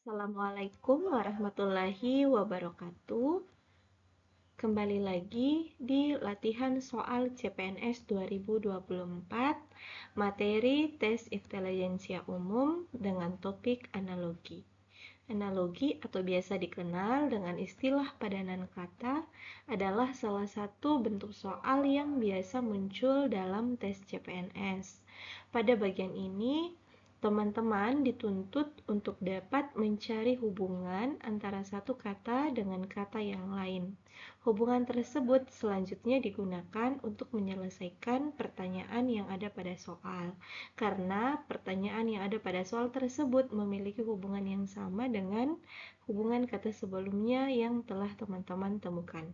Assalamualaikum warahmatullahi wabarakatuh. Kembali lagi di latihan soal CPNS 2024, materi tes intelijensia umum dengan topik analogi. Analogi atau biasa dikenal dengan istilah padanan kata adalah salah satu bentuk soal yang biasa muncul dalam tes CPNS. Pada bagian ini, teman-teman dituntut untuk dapat mencari hubungan antara satu kata dengan kata yang lain. Hubungan tersebut selanjutnya digunakan untuk menyelesaikan pertanyaan yang ada pada soal, karena pertanyaan yang ada pada soal tersebut memiliki hubungan yang sama dengan hubungan kata sebelumnya yang telah teman-teman temukan.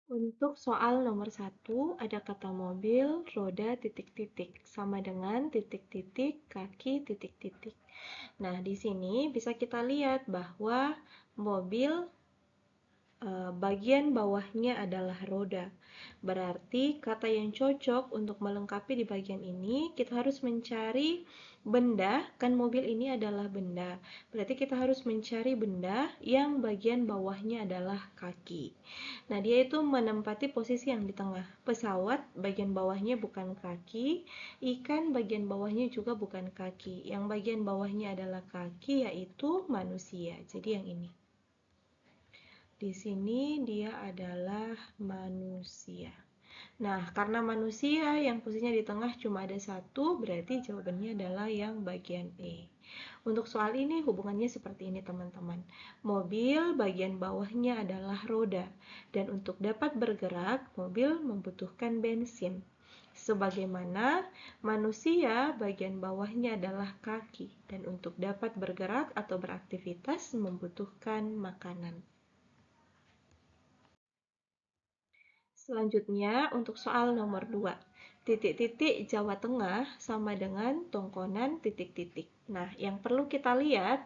Untuk soal nomor 1, ada kata mobil, roda, titik-titik, sama dengan titik-titik, kaki, titik-titik. Nah, di sini bisa kita lihat bahwa mobil bagian bawahnya adalah roda. Berarti kata yang cocok untuk melengkapi di bagian ini, kita harus mencari benda, kan mobil ini adalah benda. Berarti kita harus mencari benda yang bagian bawahnya adalah kaki. Nah, dia itu menempati posisi yang di tengah. Pesawat bagian bawahnya bukan kaki, ikan bagian bawahnya juga bukan kaki. Yang bagian bawahnya adalah kaki, yaitu manusia. Jadi yang ini. Di sini dia adalah manusia. Nah, karena manusia yang posisinya di tengah cuma ada satu, berarti jawabannya adalah yang bagian E. Untuk soal ini hubungannya seperti ini teman-teman. Mobil bagian bawahnya adalah roda, dan untuk dapat bergerak, mobil membutuhkan bensin. Sebagaimana manusia bagian bawahnya adalah kaki, dan untuk dapat bergerak atau beraktivitas membutuhkan makanan. Selanjutnya, untuk soal nomor 2. Titik-titik Jawa Tengah sama dengan tongkonan titik-titik. Nah, yang perlu kita lihat,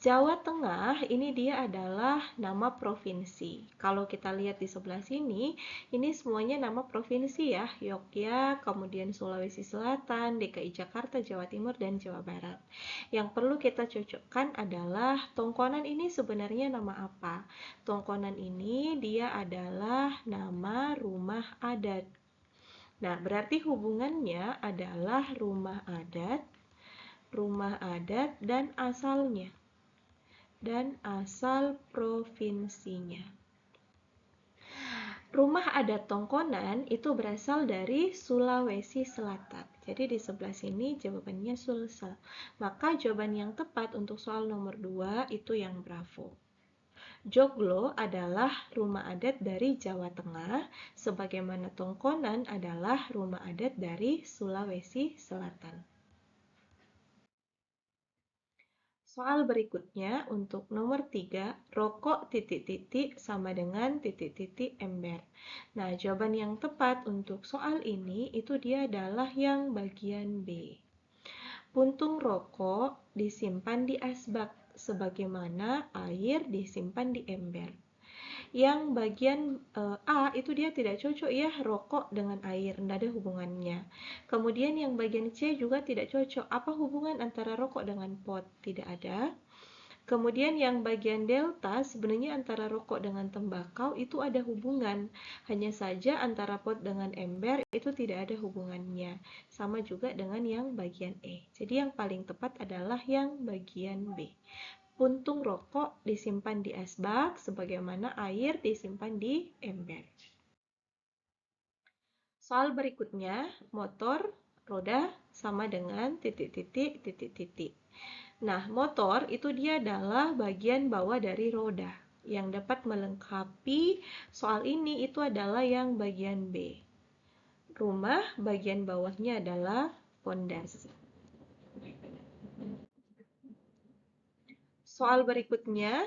Jawa Tengah ini dia adalah nama provinsi. Kalau kita lihat di sebelah sini, ini semuanya nama provinsi ya. Yogyakarta, kemudian Sulawesi Selatan, DKI Jakarta, Jawa Timur, dan Jawa Barat. Yang perlu kita cocokkan adalah tongkonan ini sebenarnya nama apa? Tongkonan ini dia adalah nama rumah adat. Nah, berarti hubungannya adalah rumah adat dan asalnya, dan asal provinsinya. Rumah adat Tongkonan itu berasal dari Sulawesi Selatan. Jadi di sebelah sini jawabannya Sulsel. Maka jawaban yang tepat untuk soal nomor 2 itu yang Bravo. Joglo adalah rumah adat dari Jawa Tengah, sebagaimana Tongkonan adalah rumah adat dari Sulawesi Selatan. Soal berikutnya untuk nomor 3, rokok titik-titik sama dengan titik-titik ember. Nah, jawaban yang tepat untuk soal ini itu dia adalah yang bagian B. Puntung rokok disimpan di asbak, sebagaimana air disimpan di ember. Yang bagian A itu dia tidak cocok ya, rokok dengan air, tidak ada hubungannya. Kemudian yang bagian C juga tidak cocok. Apa hubungan antara rokok dengan pot? Tidak ada. Kemudian yang bagian delta sebenarnya antara rokok dengan tembakau itu ada hubungan. Hanya saja antara pot dengan ember itu tidak ada hubungannya. Sama juga dengan yang bagian E. Jadi yang paling tepat adalah yang bagian B. Puntung rokok disimpan di asbak sebagaimana air disimpan di ember. Soal berikutnya, motor roda sama dengan titik-titik titik-titik. Nah, motor itu dia adalah bagian bawah dari roda. Yang dapat melengkapi soal ini itu adalah yang bagian B. Rumah bagian bawahnya adalah pondasi. Soal berikutnya,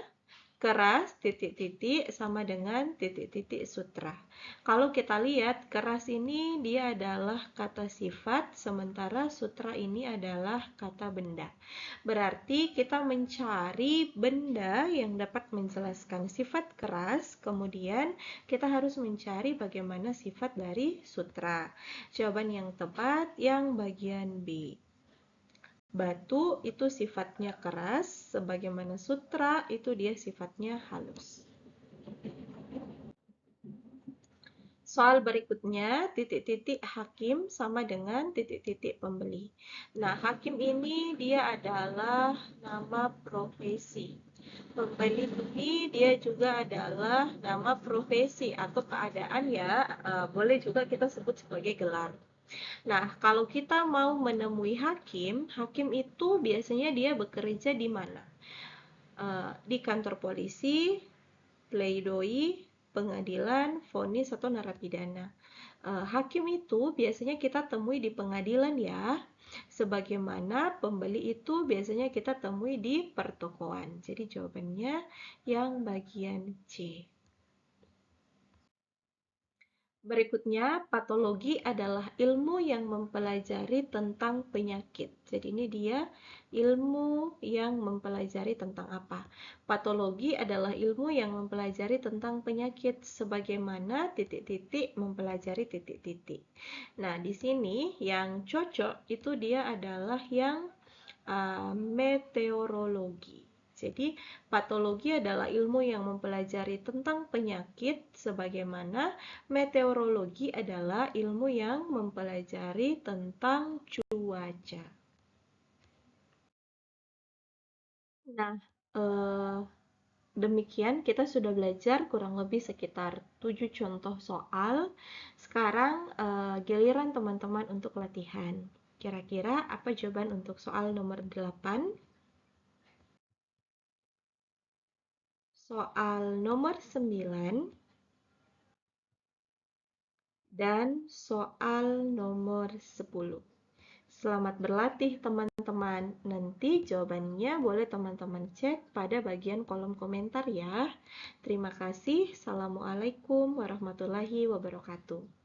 keras titik-titik sama dengan titik-titik sutra. Kalau kita lihat, keras ini dia adalah kata sifat, sementara sutra ini adalah kata benda. Berarti kita mencari benda yang dapat menjelaskan sifat keras, kemudian kita harus mencari bagaimana sifat dari sutra. Jawaban yang tepat yang bagian B. Batu itu sifatnya keras, sebagaimana sutra itu dia sifatnya halus. Soal berikutnya, titik-titik hakim sama dengan titik-titik pembeli. Nah, hakim ini dia adalah nama profesi. Pembeli ini dia juga adalah nama profesi atau keadaan ya, boleh juga kita sebut sebagai gelar. Nah, kalau kita mau menemui hakim, hakim itu biasanya dia bekerja di mana? Di kantor polisi, pledoi, pengadilan, vonis atau narapidana. Hakim itu biasanya kita temui di pengadilan ya, sebagaimana pembeli itu biasanya kita temui di pertokoan. Jadi jawabannya yang bagian C. Berikutnya, patologi adalah ilmu yang mempelajari tentang penyakit. Jadi ini dia ilmu yang mempelajari tentang apa? Patologi adalah ilmu yang mempelajari tentang penyakit sebagaimana titik-titik mempelajari titik-titik. Nah, di sini yang cocok itu dia adalah yang meteorologi. Jadi, patologi adalah ilmu yang mempelajari tentang penyakit, sebagaimana meteorologi adalah ilmu yang mempelajari tentang cuaca. Nah, demikian kita sudah belajar kurang lebih sekitar 7 contoh soal. Sekarang giliran teman-teman untuk latihan. Kira-kira apa jawaban untuk soal nomor 8? Soal nomor 9 dan soal nomor 10. Selamat berlatih teman-teman. Nanti jawabannya boleh teman-teman cek pada bagian kolom komentar ya. Terima kasih. Assalamualaikum warahmatullahi wabarakatuh.